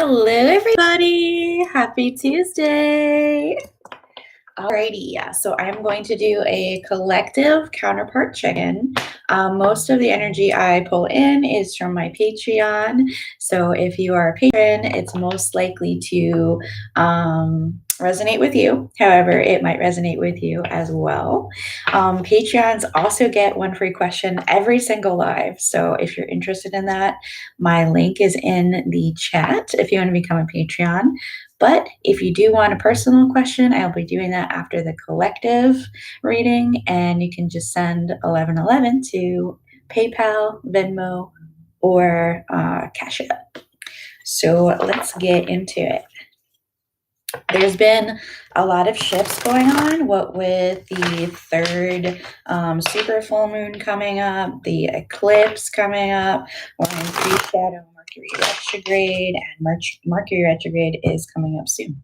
Hello, everybody. Happy Tuesday. Alrighty, yeah. So I'm going to do a collective counterpart check-in. Most of the energy I pull in is from my Patreon. So if you are a patron, it's most likely to resonate with you. However, it might resonate with you as well. Patreons also get one free question every single live. So if you're interested in that, my link is in the chat if you want to become a Patreon. But if you do want a personal question, I'll be doing that after the collective reading, and you can just send 1111 to PayPal, Venmo, or Cash App. So let's get into it. There's been a lot of shifts going on, what with the third super full moon coming up, the eclipse coming up, we're in pre-shadow Mercury retrograde, and Mercury retrograde is coming up soon.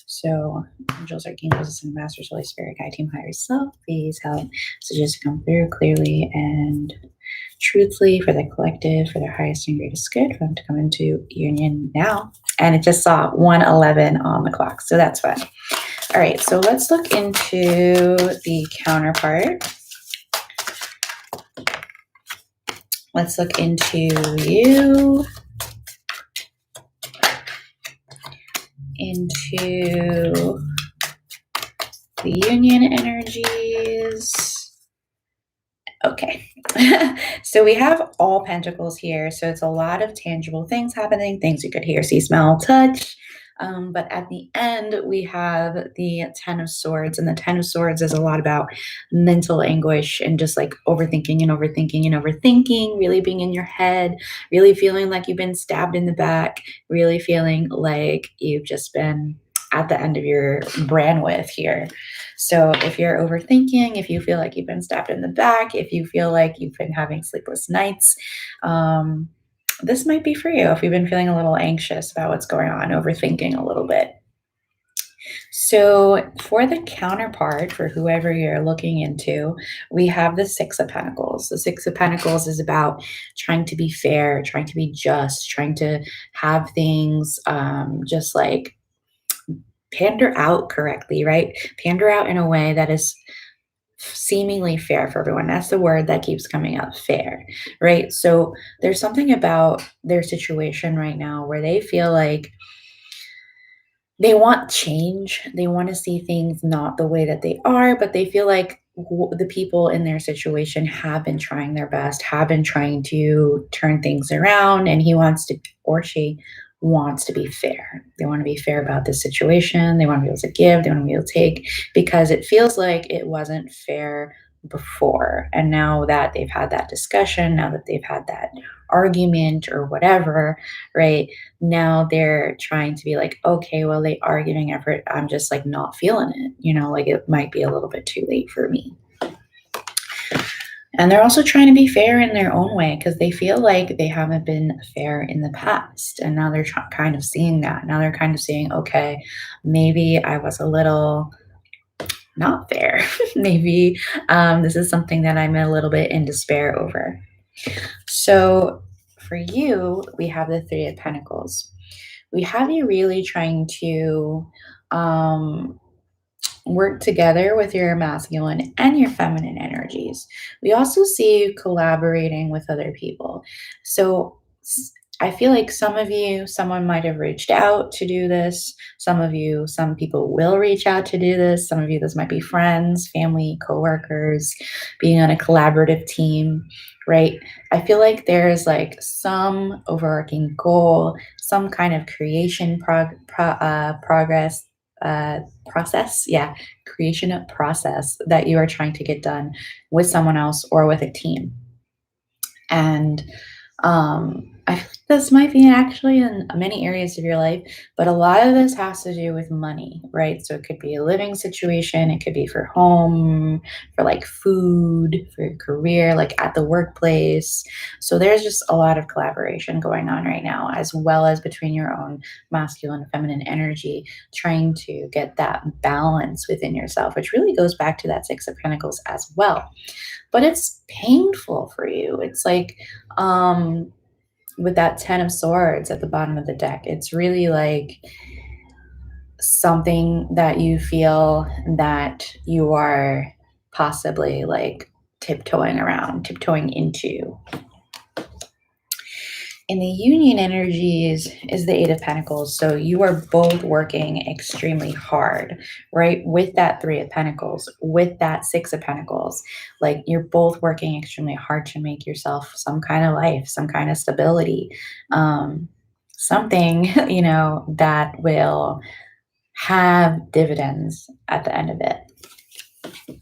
So angels, archangels, and masters, Holy Spirit, guide team, higher self, please help messages to come through clearly and truthfully for the collective, for their highest and greatest good, for them to come into union now. And it just saw 1:11 on the clock, so that's fun. All right, so let's look into the counterpart. Let's look into you, into the union energies. Okay, so we have all pentacles here. So it's a lot of tangible things happening, things you could hear, see, smell, touch. But at the end, we have the 10 of Swords, and the 10 of Swords is a lot about mental anguish and just like overthinking and overthinking and overthinking, really being in your head, really feeling like you've been stabbed in the back, really feeling like you've just been at the end of your bandwidth here. So if you're overthinking, if you feel like you've been stabbed in the back, if you feel like you've been having sleepless nights, this might be for you if you've been feeling a little anxious about what's going on, overthinking a little bit. So for the counterpart, for whoever you're looking into, we have the Six of Pentacles. The Six of Pentacles is about trying to be fair, trying to be just, trying to have things just like pander out correctly, right? Pander out in a way that is seemingly fair for everyone. That's the word that keeps coming up, fair, right? So there's something about their situation right now where they feel like they want change. They want to see things not the way that they are, but they feel like the people in their situation have been trying their best, have been trying to turn things around, and he wants to, or she wants to be fair. They want to be fair about this situation. They want to be able to give, they want to be able to take, because it feels like it wasn't fair before. And now that they've had that discussion, now that they've had that argument or whatever, right? Now they're trying to be like, okay, well, they are giving effort. I'm just like not feeling it, like it might be a little bit too late for me. And they're also trying to be fair in their own way because they feel like they haven't been fair in the past. And now they're kind of seeing that. Now they're kind of saying, okay, maybe I was a little not fair. Maybe this is something that I'm a little bit in despair over. So for you, we have the Three of Pentacles. We have you really trying to work together with your masculine and your feminine energies. We also see you collaborating with other people. So I feel like someone might have reached out to do this. Some people will reach out to do this. Some of you, this might be friends, family, coworkers, being on a collaborative team, right? I feel like there's like some overarching goal, some kind of creation process, creation of process that you are trying to get done with someone else or with a team. And I feel like this might be actually in many areas of your life, but a lot of this has to do with money, right? So it could be a living situation, it could be for home, for like food, for your career, like at the workplace. So there's just a lot of collaboration going on right now, as well as between your own masculine and feminine energy, trying to get that balance within yourself, which really goes back to that Six of Pentacles as well. But it's painful for you. It's like, with that Ten of Swords at the bottom of the deck, it's really like something that you feel that you are possibly like tiptoeing into. In the union energies is the Eight of Pentacles. So you are both working extremely hard, right? With that Three of Pentacles, with that Six of Pentacles, like you're both working extremely hard to make yourself some kind of life, some kind of stability, something, you know, that will have dividends at the end of it.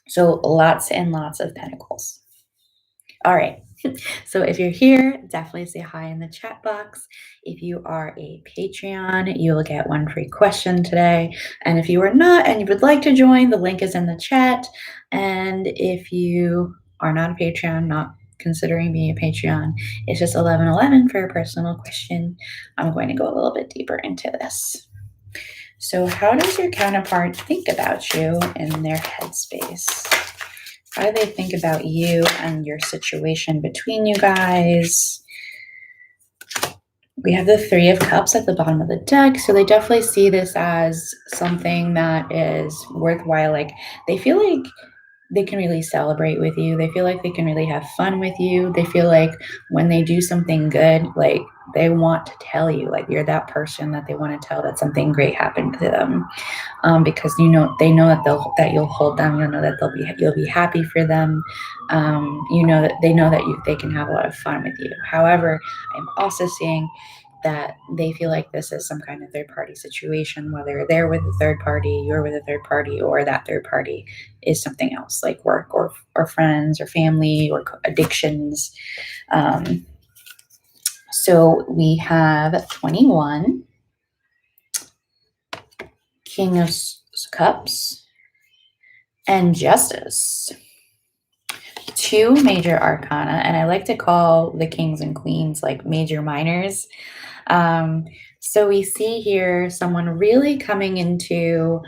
So lots and lots of pentacles. All right. So if you're here, definitely say hi in the chat box. If you are a Patreon, you will get one free question today. And if you are not and you would like to join, the link is in the chat. And if you are not a Patreon, not considering being a Patreon, it's just 1111 for a personal question. I'm going to go a little bit deeper into this. So how does your counterpart think about you in their headspace? How do they think about you and your situation between you guys? We have the Three of Cups at the bottom of the deck. So they definitely see this as something that is worthwhile. Like they feel like they can really celebrate with you. They feel like they can really have fun with you. They feel like when they do something good, like they want to tell you, like you're that person that they want to tell that something great happened to them. Because you know they know that you'll hold them. You know that you'll be happy for them. You know that they know that they can have a lot of fun with you. However, I'm also seeing that they feel like this is some kind of third party situation, whether they're with a third party, you're with a third party, or that third party is something else like work or friends or family or addictions. So we have 21, King of Cups, and Justice. Two major arcana, and I like to call the kings and queens like major minors. So we see here someone really coming into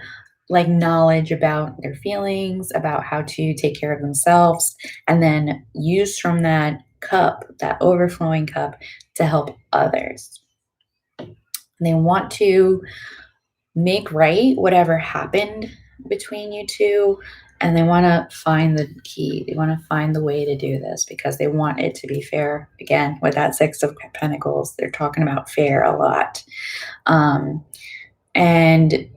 like knowledge about their feelings, about how to take care of themselves, and then use from that cup, that overflowing cup, to help others. And they want to make right whatever happened between you two, and they want to find the key. They want to find the way to do this because they want it to be fair. Again, with that Six of Pentacles, they're talking about fair a lot. And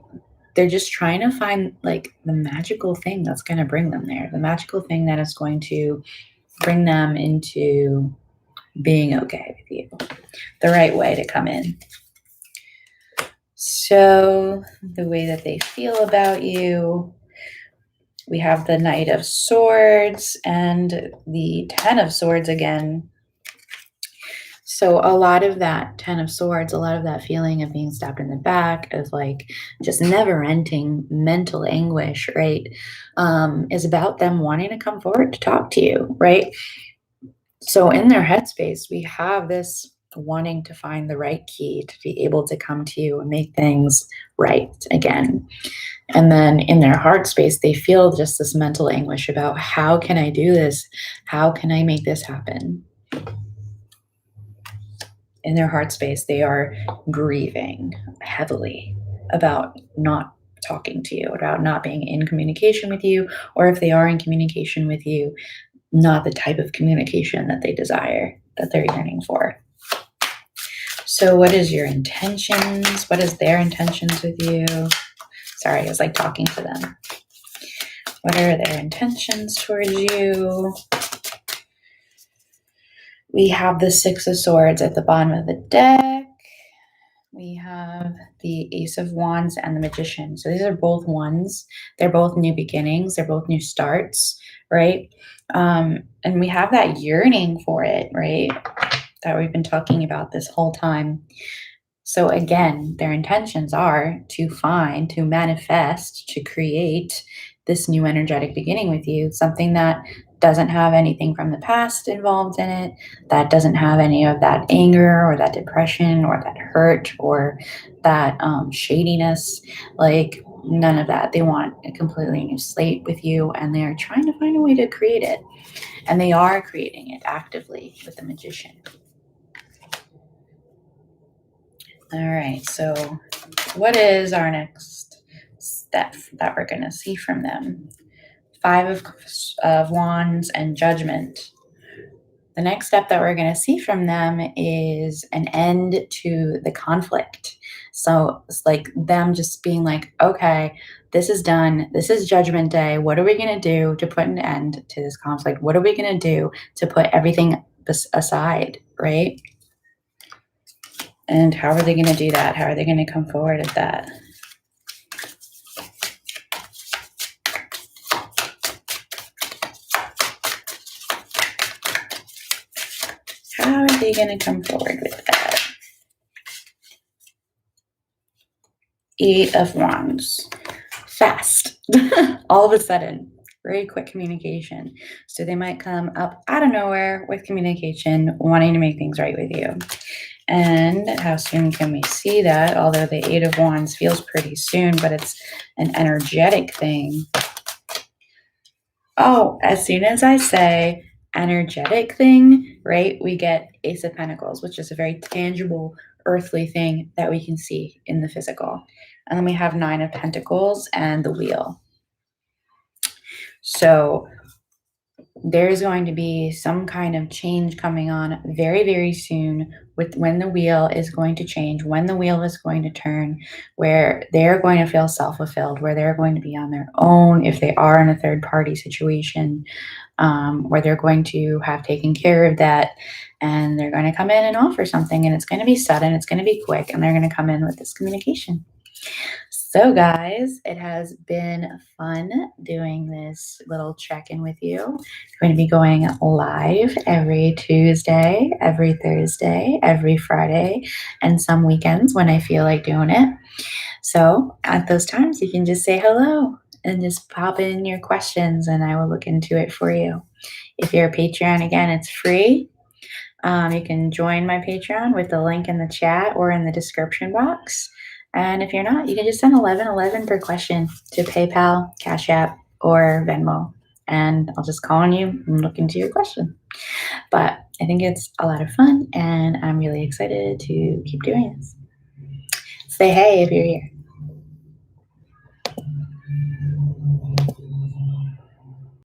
they're just trying to find like the magical thing that's going to bring them there, the magical thing that is going to bring them into being okay with you, the right way to come in. So the way that they feel about you, we have the Knight of Swords and the Ten of Swords again. So a lot of that Ten of Swords, a lot of that feeling of being stabbed in the back, of like just never-ending mental anguish, right, is about them wanting to come forward to talk to you, right? So in their headspace, we have this wanting to find the right key to be able to come to you and make things right again. And then in their heart space, they feel just this mental anguish about how can I do this? How can I make this happen? In their heart space, they are grieving heavily about not talking to you, about not being in communication with you, or if they are in communication with you, not the type of communication that they desire, that they're yearning for. So what is your intentions? What is their intentions with you? Sorry, I was like talking to them. What are their intentions towards you? We have the Six of Swords at the bottom of the deck. We have the Ace of Wands and the Magician. So these are both ones. They're both new beginnings. They're both new starts, right? And we have that yearning for it, right? That we've been talking about this whole time. So again, their intentions are to find, to manifest, to create this new energetic beginning with you, something that doesn't have anything from the past involved in it, that doesn't have any of that anger or that depression or that hurt or that shadiness, like none of that. They want a completely new slate with you, and they're trying to find a way to create it. And they are creating it actively with the Magician. All right, so what is our next step that we're going to see from them? Five of Wands and Judgment. The next step that we're going to see from them is an end to the conflict. So it's like them just being like, okay, this is done. This is Judgment Day. What are we going to do to put an end to this conflict? What are we going to do to put everything aside, right? And how are they going to do that? How are they going to come forward with that? How are they going to come forward with that? Eight of Wands. Fast. All of a sudden. Very quick communication. So they might come up out of nowhere with communication, wanting to make things right with you. And how soon can we see that? Although the Eight of Wands feels pretty soon, but it's an energetic thing. Oh, as soon as I say energetic thing, right, we get Ace of Pentacles, which is a very tangible, earthly thing that we can see in the physical. And then we have Nine of Pentacles and the Wheel. So there's going to be some kind of change coming on very, very soon with when the wheel is going to change, when the wheel is going to turn, where they're going to feel self-fulfilled, where they're going to be on their own if they are in a third-party situation, where they're going to have taken care of that, and they're going to come in and offer something, and it's going to be sudden, it's going to be quick, and they're going to come in with this communication. So guys, it has been fun doing this little check-in with you. I'm going to be going live every Tuesday, every Thursday, every Friday, and some weekends when I feel like doing it. So at those times, you can just say hello and just pop in your questions and I will look into it for you. If you're a Patreon, again, it's free. You can join my Patreon with the link in the chat or in the description box. And if you're not, you can just send 1111 per question to PayPal, Cash App, or Venmo. And I'll just call on you and look into your question. But I think it's a lot of fun, and I'm really excited to keep doing this. Say hey if you're here.